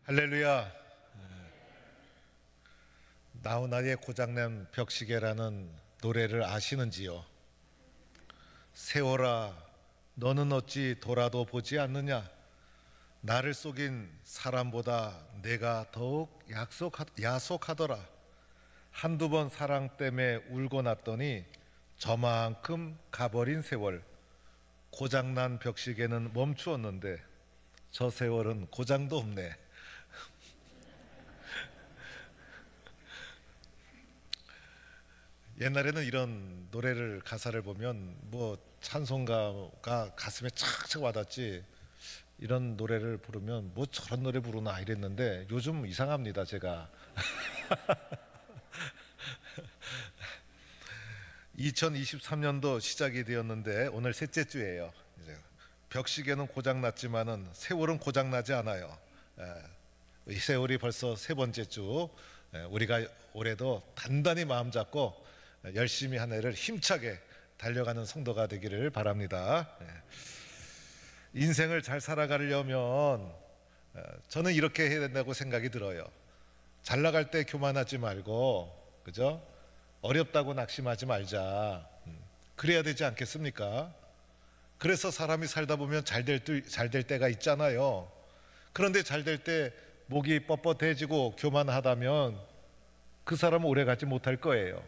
할렐루야. 나훈아의 고장난 벽시계라는 노래를 아시는지요? 세월아 너는 어찌 돌아도 보지 않느냐? 나를 속인 사람보다 내가 더욱 야속하더라. 한두 번 사랑 때문에 울고 났더니 저만큼 가버린 세월. 고장난 벽시계는 멈추었는데 저 세월은 고장도 없네. 옛날에는 이런 노래를 가사를 보면 뭐 찬송가가 가슴에 착착 와닿지, 이런 노래를 부르면 뭐 저런 노래 부르나 이랬는데 요즘 이상합니다 제가. 2023년도 시작이 되었는데 오늘 셋째 주예요. 이제 벽시계는 고장났지만은 세월은 고장나지 않아요. 이 세월이 벌써 세 번째 주. 우리가 올해도 단단히 마음 잡고 열심히 한 해를 힘차게 달려가는 성도가 되기를 바랍니다. 인생을 잘 살아가려면 저는 이렇게 해야 된다고 생각이 들어요. 잘 나갈 때 교만하지 말고, 그죠? 어렵다고 낙심하지 말자. 그래야 되지 않겠습니까? 그래서 사람이 살다 보면 잘 될 때가 있잖아요. 그런데 잘 될 때 목이 뻣뻣해지고 교만하다면 그 사람은 오래 가지 못할 거예요.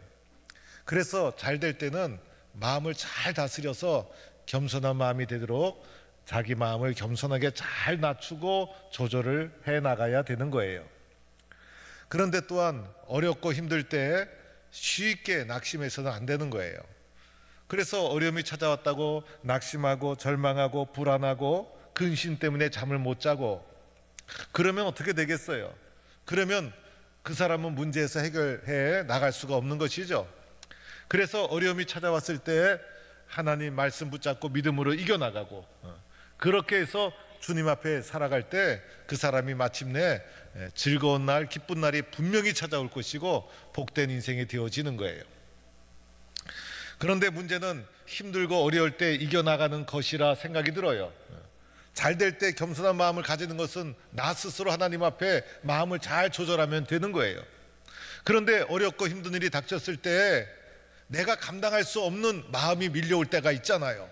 그래서 잘 될 때는 마음을 잘 다스려서 겸손한 마음이 되도록 자기 마음을 겸손하게 잘 낮추고 조절을 해 나가야 되는 거예요. 그런데 또한 어렵고 힘들 때 쉽게 낙심해서는 안 되는 거예요. 그래서 어려움이 찾아왔다고 낙심하고 절망하고 불안하고 근심 때문에 잠을 못 자고 그러면 어떻게 되겠어요? 그러면 그 사람은 문제에서 해결해 나갈 수가 없는 것이죠. 그래서 어려움이 찾아왔을 때 하나님 말씀 붙잡고 믿음으로 이겨나가고, 그렇게 해서 주님 앞에 살아갈 때 그 사람이 마침내 즐거운 날, 기쁜 날이 분명히 찾아올 것이고 복된 인생이 되어지는 거예요. 그런데 문제는 힘들고 어려울 때 이겨나가는 것이라 생각이 들어요. 잘 될 때 겸손한 마음을 가지는 것은 나 스스로 하나님 앞에 마음을 잘 조절하면 되는 거예요. 그런데 어렵고 힘든 일이 닥쳤을 때 내가 감당할 수 없는 마음이 밀려올 때가 있잖아요.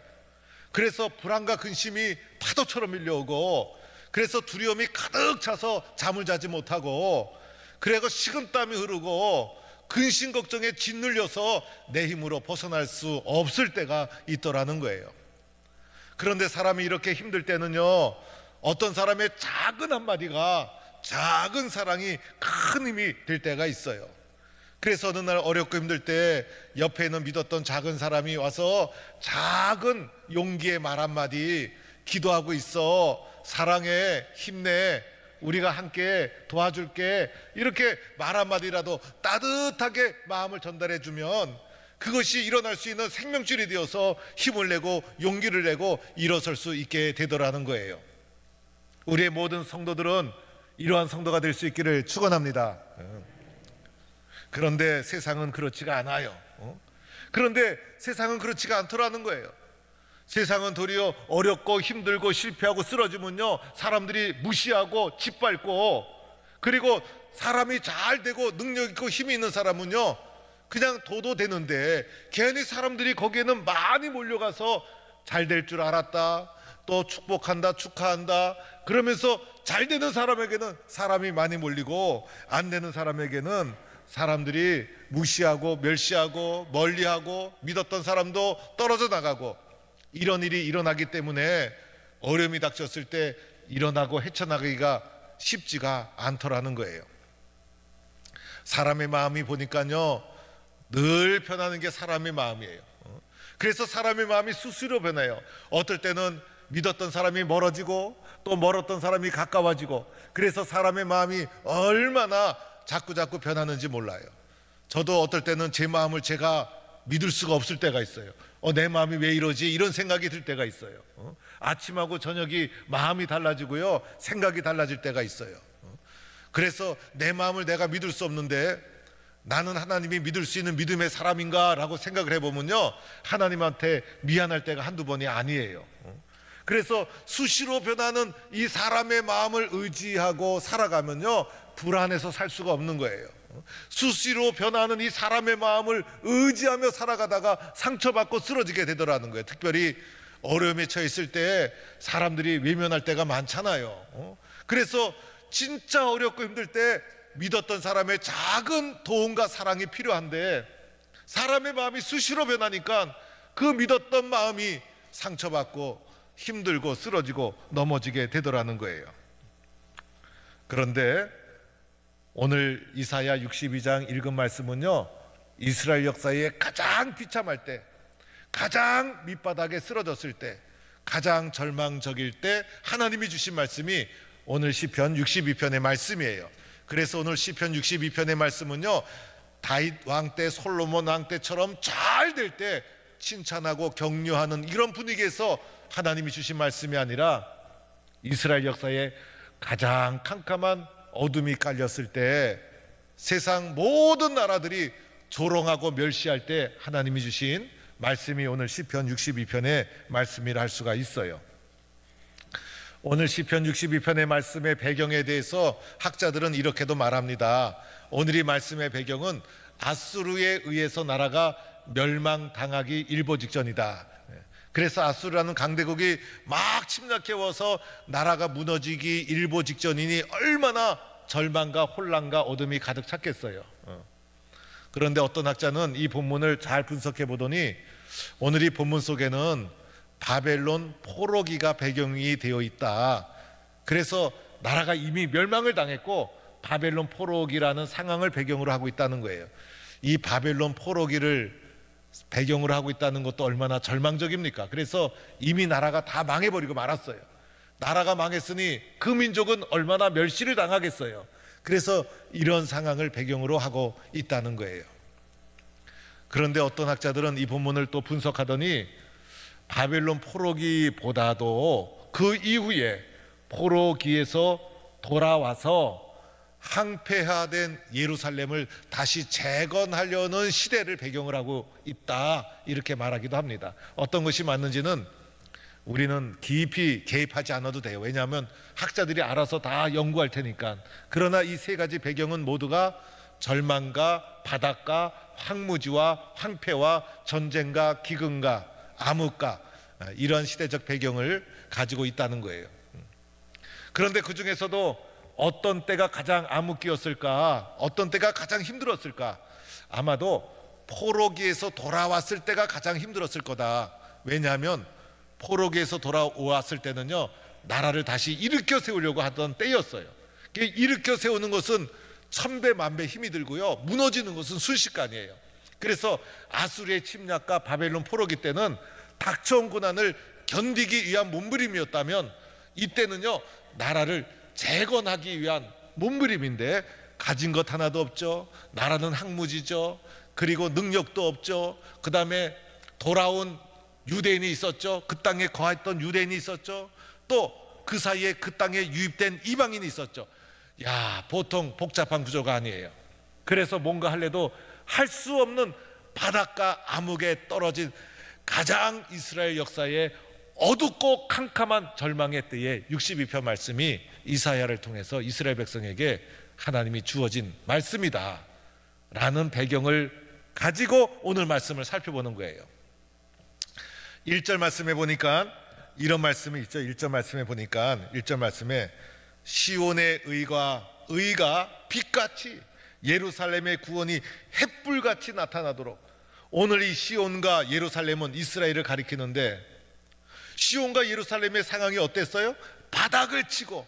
그래서 불안과 근심이 파도처럼 밀려오고, 그래서 두려움이 가득 차서 잠을 자지 못하고, 그래서 식은땀이 흐르고 근심 걱정에 짓눌려서 내 힘으로 벗어날 수 없을 때가 있더라는 거예요. 그런데 사람이 이렇게 힘들 때는요, 어떤 사람의 작은 한마디가, 작은 사랑이 큰 힘이 될 때가 있어요. 그래서 어느 날 어렵고 힘들 때 옆에 있는 믿었던 작은 사람이 와서 작은 용기의 말 한마디, 기도하고 있어, 사랑해, 힘내, 우리가 함께 도와줄게, 이렇게 말 한마디라도 따뜻하게 마음을 전달해 주면 그것이 일어날 수 있는 생명줄이 되어서 힘을 내고 용기를 내고 일어설 수 있게 되더라는 거예요. 우리의 모든 성도들은 이러한 성도가 될 수 있기를 축원합니다. 그런데 세상은 그렇지가 않아요. 그런데 세상은 그렇지가 않더라는 거예요. 세상은 도리어 어렵고 힘들고 실패하고 쓰러지면요, 사람들이 무시하고 짓밟고, 그리고 사람이 잘 되고 능력 있고 힘이 있는 사람은요 그냥 도도되는데, 괜히 사람들이 거기에는 많이 몰려가서 잘 될 줄 알았다, 또 축복한다, 축하한다 그러면서 잘 되는 사람에게는 사람이 많이 몰리고 안 되는 사람에게는 사람들이 무시하고 멸시하고 멀리하고 믿었던 사람도 떨어져 나가고, 이런 일이 일어나기 때문에 어려움이 닥쳤을 때 일어나고 헤쳐나가기가 쉽지가 않더라는 거예요. 사람의 마음이 보니까요 늘 변하는 게 사람의 마음이에요. 그래서 사람의 마음이 수시로 변해요. 어떨 때는 믿었던 사람이 멀어지고 또 멀었던 사람이 가까워지고, 그래서 사람의 마음이 얼마나 자꾸 변하는지 몰라요. 저도 어떨 때는 제 마음을 제가 믿을 수가 없을 때가 있어요. 내 마음이 왜 이러지? 이런 생각이 들 때가 있어요. 아침하고 저녁이 마음이 달라지고요, 생각이 달라질 때가 있어요. 그래서 내 마음을 내가 믿을 수 없는데 나는 하나님이 믿을 수 있는 믿음의 사람인가 라고 생각을 해보면요, 하나님한테 미안할 때가 한두 번이 아니에요. 그래서 수시로 변하는 이 사람의 마음을 의지하고 살아가면요, 불안해서 살 수가 없는 거예요. 수시로 변하는 이 사람의 마음을 의지하며 살아가다가 상처받고 쓰러지게 되더라는 거예요. 특별히 어려움에 처했을 때 사람들이 외면할 때가 많잖아요. 그래서 진짜 어렵고 힘들 때 믿었던 사람의 작은 도움과 사랑이 필요한데, 사람의 마음이 수시로 변하니까 그 믿었던 마음이 상처받고 힘들고 쓰러지고 넘어지게 되더라는 거예요. 그런데 오늘 이사야 62장 읽은 말씀은요, 이스라엘 역사에 가장 비참할 때, 가장 밑바닥에 쓰러졌을 때, 가장 절망적일 때 하나님이 주신 말씀이 오늘 시편 62편의 말씀이에요. 그래서 오늘 시편 62편의 말씀은요, 다윗 왕 때, 솔로몬 왕 때처럼 잘 될 때 칭찬하고 격려하는 이런 분위기에서 하나님이 주신 말씀이 아니라, 이스라엘 역사에 가장 캄캄한 어둠이 깔렸을 때, 세상 모든 나라들이 조롱하고 멸시할 때 하나님이 주신 말씀이 오늘 시편 62편의 말씀이라 할 수가 있어요. 오늘 시편 62편의 말씀의 배경에 대해서 학자들은 이렇게도 말합니다. 오늘 이 말씀의 배경은 아수르에 의해서 나라가 멸망당하기 일보 직전이다. 그래서 아수르라는 강대국이 막 침략해와서 나라가 무너지기 일보 직전이니 얼마나 절망과 혼란과 어둠이 가득 찼겠어요. 그런데 어떤 학자는 이 본문을 잘 분석해 보더니 오늘 이 본문 속에는 바벨론 포로기가 배경이 되어 있다. 그래서 나라가 이미 멸망을 당했고 바벨론 포로기라는 상황을 배경으로 하고 있다는 거예요. 이 바벨론 포로기를 배경으로 하고 있다는 것도 얼마나 절망적입니까? 그래서 이미 나라가 다 망해버리고 말았어요. 나라가 망했으니 그 민족은 얼마나 멸시를 당하겠어요. 그래서 이런 상황을 배경으로 하고 있다는 거예요. 그런데 어떤 학자들은 이 본문을 또 분석하더니 바벨론 포로기보다도 그 이후에 포로기에서 돌아와서 항폐화된 예루살렘을 다시 재건하려는 시대를 배경을 하고 있다, 이렇게 말하기도 합니다. 어떤 것이 맞는지는 우리는 깊이 개입하지 않아도 돼요. 왜냐하면 학자들이 알아서 다 연구할 테니까. 그러나 이 세 가지 배경은 모두가 절망과 바닷가, 황무지와 황폐와 전쟁과 기근과 암흑과 이런 시대적 배경을 가지고 있다는 거예요. 그런데 그 중에서도 어떤 때가 가장 암흑기였을까? 어떤 때가 가장 힘들었을까? 아마도 포로기에서 돌아왔을 때가 가장 힘들었을 거다. 왜냐하면 포로기에서 돌아왔을 때는요, 나라를 다시 일으켜 세우려고 하던 때였어요. 일으켜 세우는 것은 천배 만배 힘이 들고요, 무너지는 것은 순식간이에요. 그래서 아수르의 침략과 바벨론 포로기 때는 닥쳐온 고난을 견디기 위한 몸부림이었다면, 이때는요 나라를 재건하기 위한 몸부림인데 가진 것 하나도 없죠. 나라는 항무지죠. 그리고 능력도 없죠. 그 다음에 돌아온 유대인이 있었죠. 그 땅에 거했던 유대인이 있었죠. 또 그 사이에 그 땅에 유입된 이방인이 있었죠. 야, 보통 복잡한 구조가 아니에요. 그래서 뭔가 할래도 할 수 없는 바닷가 암흑에 떨어진 가장 이스라엘 역사의 어둡고 캄캄한 절망의 때에 62편 말씀이 이사야를 통해서 이스라엘 백성에게 하나님이 주어진 말씀이다 라는 배경을 가지고 오늘 말씀을 살펴보는 거예요. 1절 말씀에 보니까 이런 말씀이 있죠. 1절 말씀에 보니까 1절 말씀에 시온의 의가 빛같이, 예루살렘의 구원이 햇불같이 나타나도록. 오늘 이 시온과 예루살렘은 이스라엘을 가리키는데, 시온과 예루살렘의 상황이 어땠어요? 바닥을 치고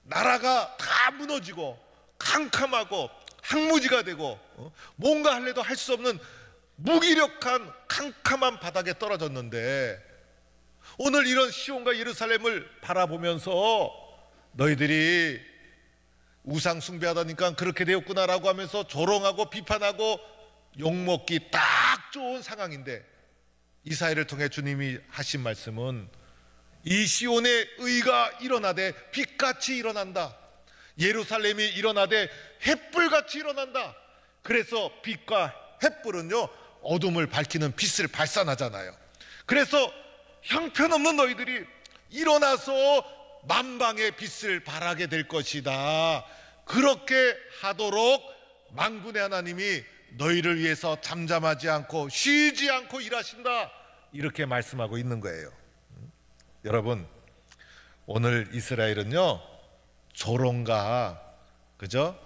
나라가 다 무너지고 캄캄하고 항무지가 되고 뭔가 할래도 할 수 없는 무기력한 캄캄한 바닥에 떨어졌는데, 오늘 이런 시온과 예루살렘을 바라보면서 너희들이 우상 숭배하다니까 그렇게 되었구나라고 하면서 조롱하고 비판하고 욕먹기 딱 좋은 상황인데, 이사야를 통해 주님이 하신 말씀은 이 시온의 의가 일어나되 빛같이 일어난다. 예루살렘이 일어나되 햇불같이 일어난다. 그래서 빛과 햇불은요 어둠을 밝히는 빛을 발산하잖아요. 그래서 형편없는 너희들이 일어나서 만방의 빛을 발하게 될 것이다. 그렇게 하도록 만군의 하나님이 너희를 위해서 잠잠하지 않고 쉬지 않고 일하신다. 이렇게 말씀하고 있는 거예요. 여러분, 오늘 이스라엘은요, 조롱과 그죠?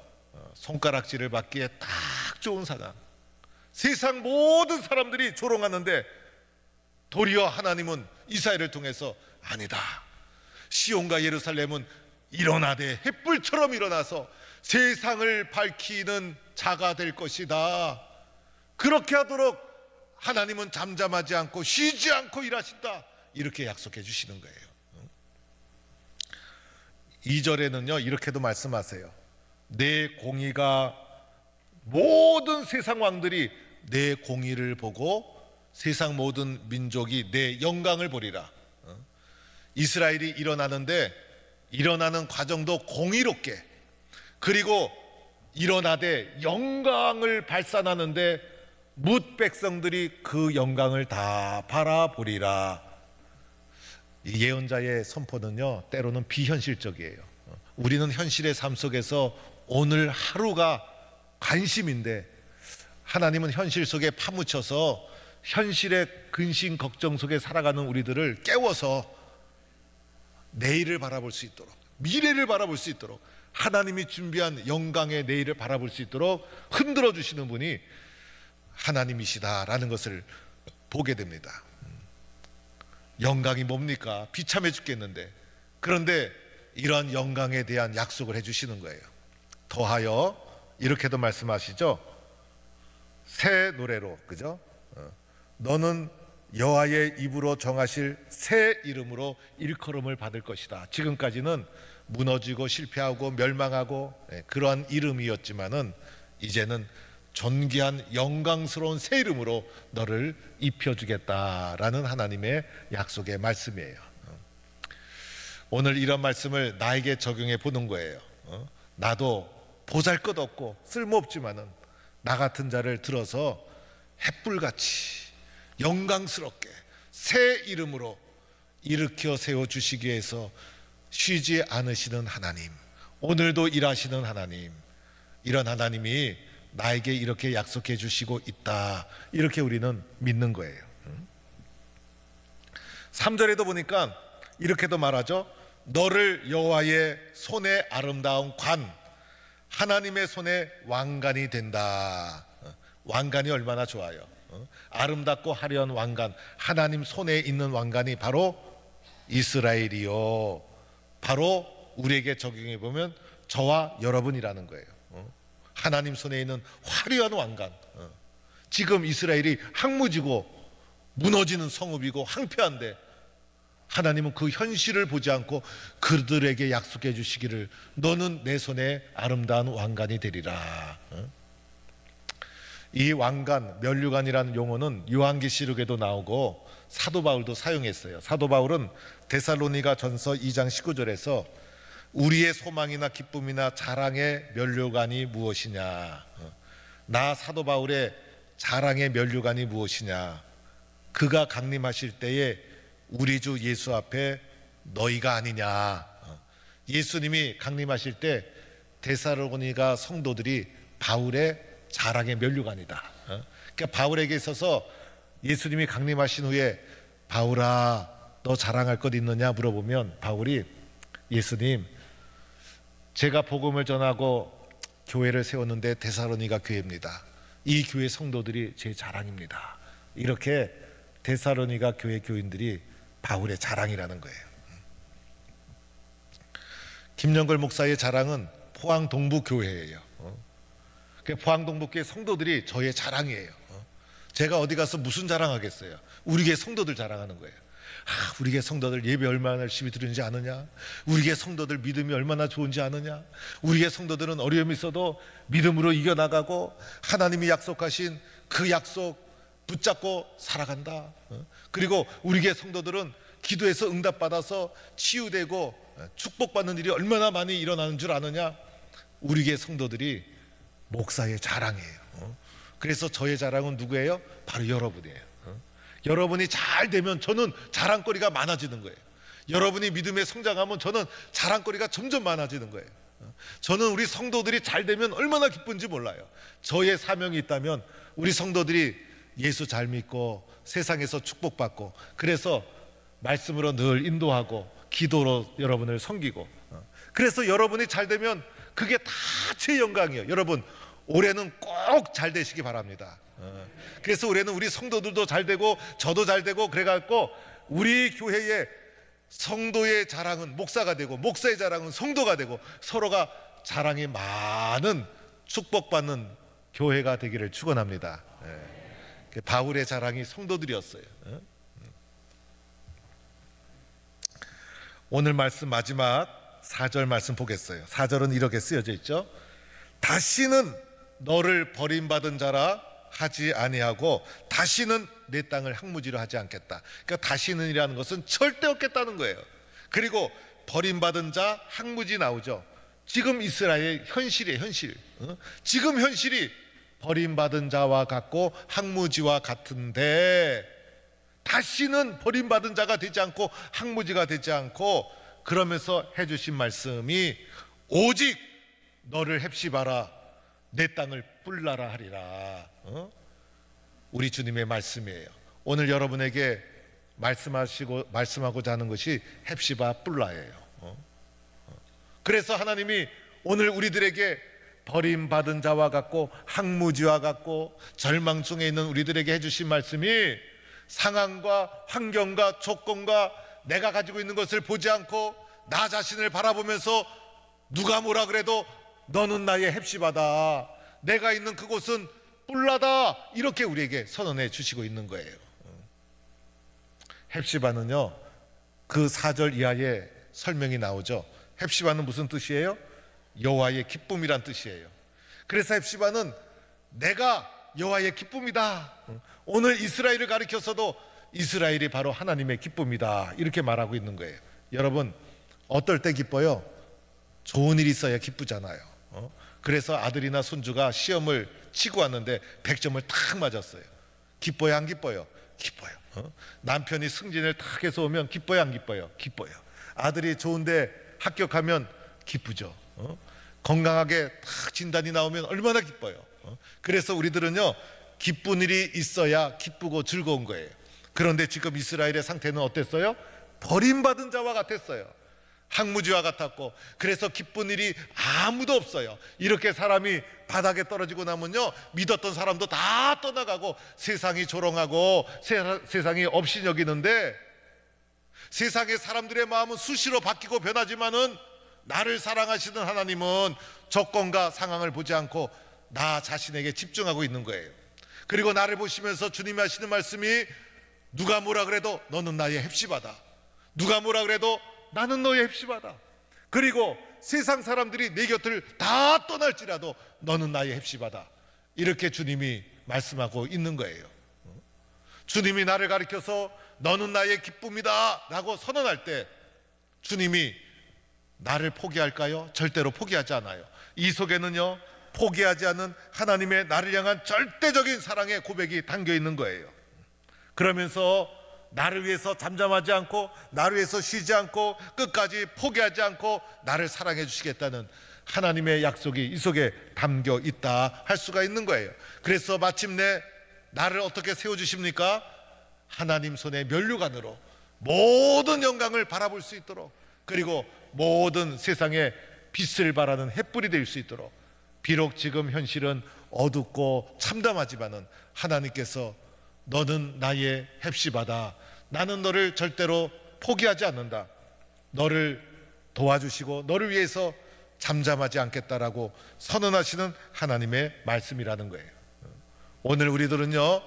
손가락질을 받기에 딱 좋은 상황. 세상 모든 사람들이 조롱하는데 도리어 하나님은 이스라엘을 통해서 아니다, 시온과 예루살렘은 일어나되 햇불처럼 일어나서 세상을 밝히는 자가 될 것이다. 그렇게 하도록 하나님은 잠잠하지 않고 쉬지 않고 일하신다. 이렇게 약속해 주시는 거예요. 2절에는요 이렇게도 말씀하세요. 내 공의가, 모든 세상 왕들이 내 공의를 보고 세상 모든 민족이 내 영광을 보리라. 이스라엘이 일어나는데 일어나는 과정도 공의롭게, 그리고 일어나되 영광을 발산하는데 뭇 백성들이 그 영광을 다 바라보리라. 이 예언자의 선포는요 때로는 비현실적이에요. 우리는 현실의 삶 속에서 오늘 하루가 관심인데 하나님은 현실 속에 파묻혀서 현실의 근심 걱정 속에 살아가는 우리들을 깨워서 내일을 바라볼 수 있도록, 미래를 바라볼 수 있도록, 하나님이 준비한 영광의 내일을 바라볼 수 있도록 흔들어 주시는 분이 하나님이시다라는 것을 보게 됩니다. 영광이 뭡니까? 비참해 죽겠는데, 그런데 이런 영광에 대한 약속을 해주시는 거예요. 더하여 이렇게도 말씀하시죠. 새 노래로, 그죠? 너는 여호와의 입으로 정하실 새 이름으로 일컬음을 받을 것이다. 지금까지는 무너지고 실패하고 멸망하고 그러한 이름이었지만은 이제는 존귀한 영광스러운 새 이름으로 너를 입혀주겠다라는 하나님의 약속의 말씀이에요. 오늘 이런 말씀을 나에게 적용해 보는 거예요. 나도 보잘것없고 쓸모없지만은 나 같은 자를 들어서 햇불같이 영광스럽게 새 이름으로 일으켜 세워주시기 위해서 쉬지 않으시는 하나님, 오늘도 일하시는 하나님, 이런 하나님이 나에게 이렇게 약속해 주시고 있다. 이렇게 우리는 믿는 거예요. 3절에도 보니까 이렇게도 말하죠. 너를 여호와의 손에 아름다운 관, 하나님의 손에 왕관이 된다. 왕관이 얼마나 좋아요. 아름답고 화려한 왕관, 하나님 손에 있는 왕관이 바로 이스라엘이요, 바로 우리에게 적용해 보면 저와 여러분이라는 거예요. 하나님 손에 있는 화려한 왕관. 지금 이스라엘이 항무지고 무너지는 성읍이고 황폐한데 하나님은 그 현실을 보지 않고 그들에게 약속해 주시기를 너는 내 손에 아름다운 왕관이 되리라. 이 왕관, 면류관이라는 용어는 요한계시록에도 나오고 사도 바울도 사용했어요. 사도 바울은 데살로니가 전서 2장 19절에서 우리의 소망이나 기쁨이나 자랑의 면류관이 무엇이냐, 나 사도 바울의 자랑의 면류관이 무엇이냐, 그가 강림하실 때에 우리 주 예수 앞에 너희가 아니냐. 예수님이 강림하실 때 데살로니가 성도들이 바울의 자랑의 면류관이다. 그러니까 바울에게 있어서 예수님이 강림하신 후에 바울아 너 자랑할 것 있느냐 물어보면 바울이 예수님, 제가 복음을 전하고 교회를 세웠는데 데살로니가 교회입니다. 이 교회 성도들이 제 자랑입니다. 이렇게 데살로니가 교회 교인들이 바울의 자랑이라는 거예요. 김영걸 목사의 자랑은 포항 동부 교회예요. 포항 동부 교회 성도들이 저의 자랑이에요. 제가 어디 가서 무슨 자랑하겠어요? 우리 교회 성도들 자랑하는 거예요. 우리 교회 성도들 예배 얼마나 열심히 드리는지 아느냐? 우리 교회 성도들 믿음이 얼마나 좋은지 아느냐? 우리 교회 성도들은 어려움이 있어도 믿음으로 이겨나가고 하나님이 약속하신 그 약속 붙잡고 살아간다. 그리고 우리 교회 성도들은 기도해서 응답받아서 치유되고 축복받는 일이 얼마나 많이 일어나는 줄 아느냐? 우리 교회 성도들이 목사의 자랑이에요. 그래서 저의 자랑은 누구예요? 바로 여러분이에요. 여러분이 잘 되면 저는 자랑거리가 많아지는 거예요. 여러분이 믿음에 성장하면 저는 자랑거리가 점점 많아지는 거예요. 저는 우리 성도들이 잘 되면 얼마나 기쁜지 몰라요. 저의 사명이 있다면 우리 성도들이 예수 잘 믿고 세상에서 축복받고, 그래서 말씀으로 늘 인도하고 기도로 여러분을 섬기고, 그래서 여러분이 잘 되면 그게 다 제 영광이에요. 여러분, 올해는 꼭 잘 되시기 바랍니다. 그래서 올해는 우리 성도들도 잘 되고 저도 잘 되고, 그래갖고 우리 교회의 성도의 자랑은 목사가 되고 목사의 자랑은 성도가 되고 서로가 자랑이 많은 축복받는 교회가 되기를 축원합니다. 바울의 자랑이 성도들이었어요. 오늘 말씀 마지막 4절 말씀 보겠어요. 4절은 이렇게 쓰여져 있죠. 다시는 너를 버림받은 자라 하지 아니하고 다시는 내 땅을 항무지로 하지 않겠다. 그러니까 다시는이라는 것은 절대 없겠다는 거예요. 그리고 버림받은 자, 항무지 나오죠. 지금 이스라엘의 현실이에요. 현실. 지금 현실이 버림받은 자와 같고 항무지와 같은데, 다시는 버림받은 자가 되지 않고 항무지가 되지 않고, 그러면서 해주신 말씀이 오직 너를 헵시바라 내 땅을 뿔나라 하리라. 우리 주님의 말씀이에요. 오늘 여러분에게 말씀하고자 하는 것이 헵시바 뿔라예요. 그래서 하나님이 오늘 우리들에게 버림받은 자와 같고 항무지와 같고 절망 중에 있는 우리들에게 해주신 말씀이, 상황과 환경과 조건과 내가 가지고 있는 것을 보지 않고 나 자신을 바라보면서 누가 뭐라 그래도 너는 나의 헵시바다, 내가 있는 그곳은 뿔라다, 이렇게 우리에게 선언해 주시고 있는 거예요. 헵시바는요, 그 4절 이하에 설명이 나오죠. 헵시바는 무슨 뜻이에요? 여호와의 기쁨이란 뜻이에요. 그래서 헵시바는 내가 여호와의 기쁨이다. 오늘 이스라엘을 가리켜서도 이스라엘이 바로 하나님의 기쁨이다, 이렇게 말하고 있는 거예요. 여러분, 어떨 때 기뻐요? 좋은 일이 있어야 기쁘잖아요. 그래서 아들이나 손주가 시험을 치고 왔는데 100점을 탁 맞았어요. 기뻐요, 안 기뻐요? 기뻐요. 남편이 승진을 탁 해서 오면 기뻐요, 안 기뻐요? 기뻐요. 아들이 좋은데 합격하면 기쁘죠. 건강하게 탁 진단이 나오면 얼마나 기뻐요. 그래서 우리들은요, 기쁜 일이 있어야 기쁘고 즐거운 거예요. 그런데 지금 이스라엘의 상태는 어땠어요? 버림받은 자와 같았어요. 항무지와 같았고, 그래서 기쁜 일이 아무도 없어요. 이렇게 사람이 바닥에 떨어지고 나면요, 믿었던 사람도 다 떠나가고 세상이 조롱하고 세상이 없이 여기는데, 세상의 사람들의 마음은 수시로 바뀌고 변하지만은 나를 사랑하시는 하나님은 조건과 상황을 보지 않고 나 자신에게 집중하고 있는 거예요. 그리고 나를 보시면서 주님이 하시는 말씀이, 누가 뭐라 그래도 너는 나의 헵시바다, 누가 뭐라 그래도 나는 너의 헵시바다, 그리고 세상 사람들이 내 곁을 다 떠날지라도 너는 나의 헵시바다, 이렇게 주님이 말씀하고 있는 거예요. 주님이 나를 가리켜서 너는 나의 기쁨이다 라고 선언할 때 주님이 나를 포기할까요? 절대로 포기하지 않아요. 이 속에는요, 포기하지 않는 하나님의 나를 향한 절대적인 사랑의 고백이 담겨 있는 거예요. 그러면서 나를 위해서 잠잠하지 않고 나를 위해서 쉬지 않고 끝까지 포기하지 않고 나를 사랑해 주시겠다는 하나님의 약속이 이 속에 담겨 있다 할 수가 있는 거예요. 그래서 마침내 나를 어떻게 세워주십니까? 하나님 손의 면류관으로 모든 영광을 바라볼 수 있도록, 그리고 모든 세상에 빛을 발하는 햇불이 될 수 있도록, 비록 지금 현실은 어둡고 참담하지만은 하나님께서 너는 나의 헵시바다, 나는 너를 절대로 포기하지 않는다, 너를 도와주시고 너를 위해서 잠잠하지 않겠다라고 선언하시는 하나님의 말씀이라는 거예요. 오늘 우리들은요,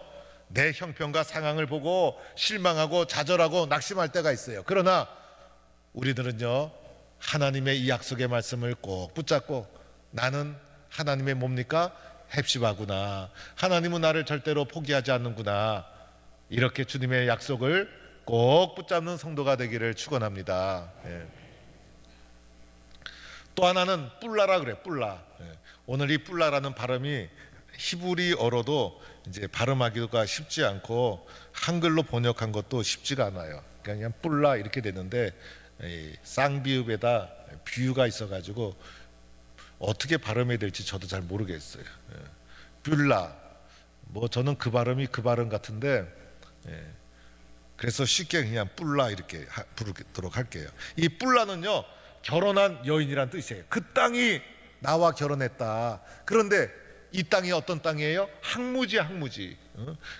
내 형편과 상황을 보고 실망하고 좌절하고 낙심할 때가 있어요. 그러나 우리들은요, 하나님의 이 약속의 말씀을 꼭 붙잡고 나는 하나님의 뭡니까? 헵시바구나, 하나님은 나를 절대로 포기하지 않는구나, 이렇게 주님의 약속을 꼭 붙잡는 성도가 되기를 축원합니다. 또 하나는 뿔라라 그래. 뿔라. 오늘 이 뿔라라는 발음이 히브리어로도 이제 발음하기가 쉽지 않고 한글로 번역한 것도 쉽지가 않아요. 그냥 뿔라 이렇게 되는데 쌍비읍에다 비유가 있어가지고 어떻게 발음해야 될지 저도 잘 모르겠어요. 뿔라, 뭐 저는 그 발음이 그 발음 같은데, 그래서 쉽게 그냥 뿔라 이렇게 부르도록 할게요. 이 뿔라는요, 결혼한 여인이란 뜻이에요. 그 땅이 나와 결혼했다. 그런데 이 땅이 어떤 땅이에요? 항무지야, 항무지.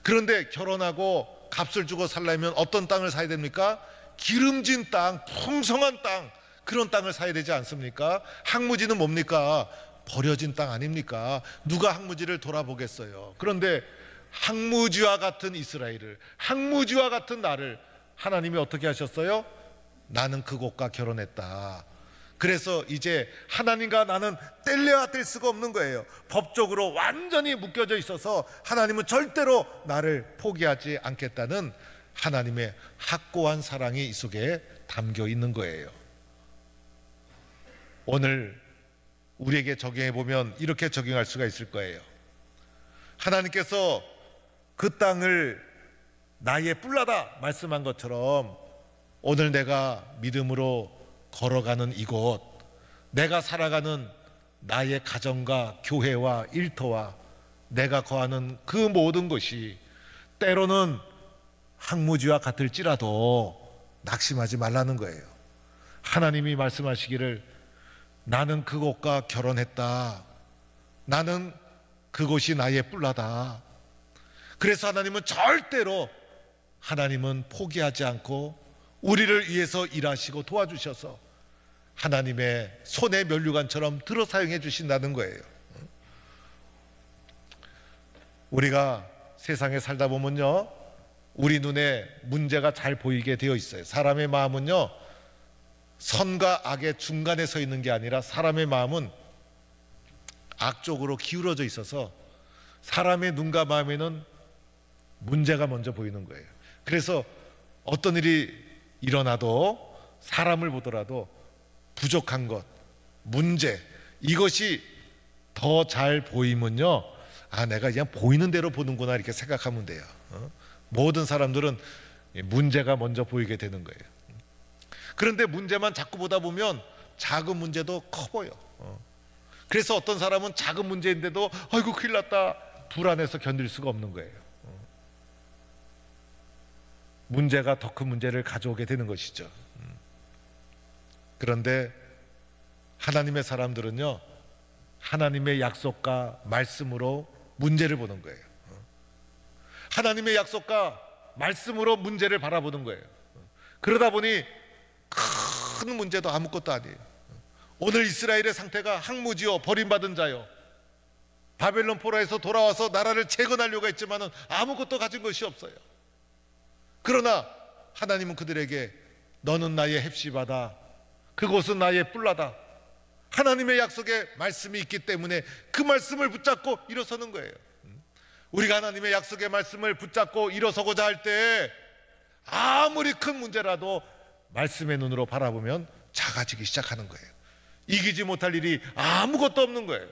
그런데 결혼하고 값을 주고 살려면 어떤 땅을 사야 됩니까? 기름진 땅, 풍성한 땅, 그런 땅을 사야 되지 않습니까? 항무지는 뭡니까? 버려진 땅 아닙니까? 누가 항무지를 돌아보겠어요? 그런데 항무지와 같은 이스라엘을, 항무지와 같은 나를 하나님이 어떻게 하셨어요? 나는 그곳과 결혼했다. 그래서 이제 하나님과 나는 뗄래야 뗄 수가 없는 거예요. 법적으로 완전히 묶여져 있어서 하나님은 절대로 나를 포기하지 않겠다는 하나님의 확고한 사랑이 이 속에 담겨 있는 거예요. 오늘 우리에게 적용해 보면 이렇게 적용할 수가 있을 거예요. 하나님께서 그 땅을 나의 뿔라다 말씀한 것처럼 오늘 내가 믿음으로 걸어가는 이곳, 내가 살아가는 나의 가정과 교회와 일터와 내가 거하는 그 모든 것이 때로는 항무지와 같을지라도 낙심하지 말라는 거예요. 하나님이 말씀하시기를 나는 그곳과 결혼했다. 나는 그곳이 나의 뿔라다. 그래서 하나님은 절대로 하나님은 포기하지 않고 우리를 위해서 일하시고 도와주셔서 하나님의 손의 면류관처럼 들어 사용해 주신다는 거예요. 우리가 세상에 살다 보면요, 우리 눈에 문제가 잘 보이게 되어 있어요. 사람의 마음은요, 선과 악의 중간에 서 있는 게 아니라 사람의 마음은 악쪽으로 기울어져 있어서 사람의 눈과 마음에는 문제가 먼저 보이는 거예요. 그래서 어떤 일이 일어나도 사람을 보더라도 부족한 것, 문제, 이것이 더 잘 보이면요, 아, 내가 그냥 보이는 대로 보는구나 이렇게 생각하면 돼요. 모든 사람들은 문제가 먼저 보이게 되는 거예요. 그런데 문제만 자꾸 보다 보면 작은 문제도 커 보여. 그래서 어떤 사람은 작은 문제인데도 아이고 큰일 났다, 불안해서 견딜 수가 없는 거예요. 문제가 더 큰 문제를 가져오게 되는 것이죠. 그런데 하나님의 사람들은요, 하나님의 약속과 말씀으로 문제를 보는 거예요. 하나님의 약속과 말씀으로 문제를 바라보는 거예요. 그러다 보니 큰 문제도 아무것도 아니에요. 오늘 이스라엘의 상태가 항무지요, 버림받은 자요, 바벨론 포로에서 돌아와서 나라를 재건하려고 했지만은 아무것도 가진 것이 없어요. 그러나 하나님은 그들에게 너는 나의 헵시바다, 그곳은 나의 뿔라다. 하나님의 약속에 말씀이 있기 때문에 그 말씀을 붙잡고 일어서는 거예요. 우리가 하나님의 약속의 말씀을 붙잡고 일어서고자 할 때 아무리 큰 문제라도 말씀의 눈으로 바라보면 작아지기 시작하는 거예요. 이기지 못할 일이 아무것도 없는 거예요.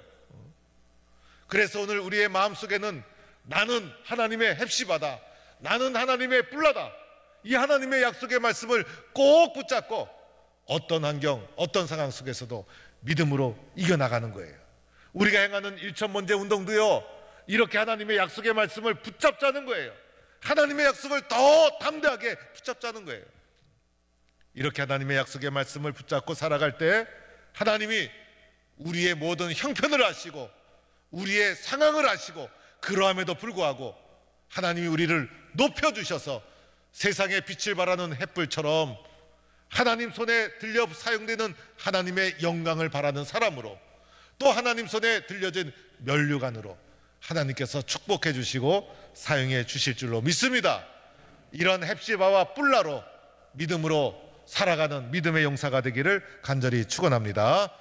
그래서 오늘 우리의 마음속에는 나는 하나님의 헵시바다, 나는 하나님의 뿔라다, 이 하나님의 약속의 말씀을 꼭 붙잡고 어떤 환경, 어떤 상황 속에서도 믿음으로 이겨나가는 거예요. 우리가 행하는 일천번제 운동도요, 이렇게 하나님의 약속의 말씀을 붙잡자는 거예요. 하나님의 약속을 더 담대하게 붙잡자는 거예요. 이렇게 하나님의 약속의 말씀을 붙잡고 살아갈 때 하나님이 우리의 모든 형편을 아시고 우리의 상황을 아시고, 그러함에도 불구하고 하나님이 우리를 높여주셔서 세상에 빛을 발하는 햇불처럼 하나님 손에 들려 사용되는 하나님의 영광을 바라는 사람으로, 또 하나님 손에 들려진 면류관으로 하나님께서 축복해 주시고 사용해 주실 줄로 믿습니다. 이런 헵시바와 뿔라로 믿음으로 살아가는 믿음의 용사가 되기를 간절히 축원합니다.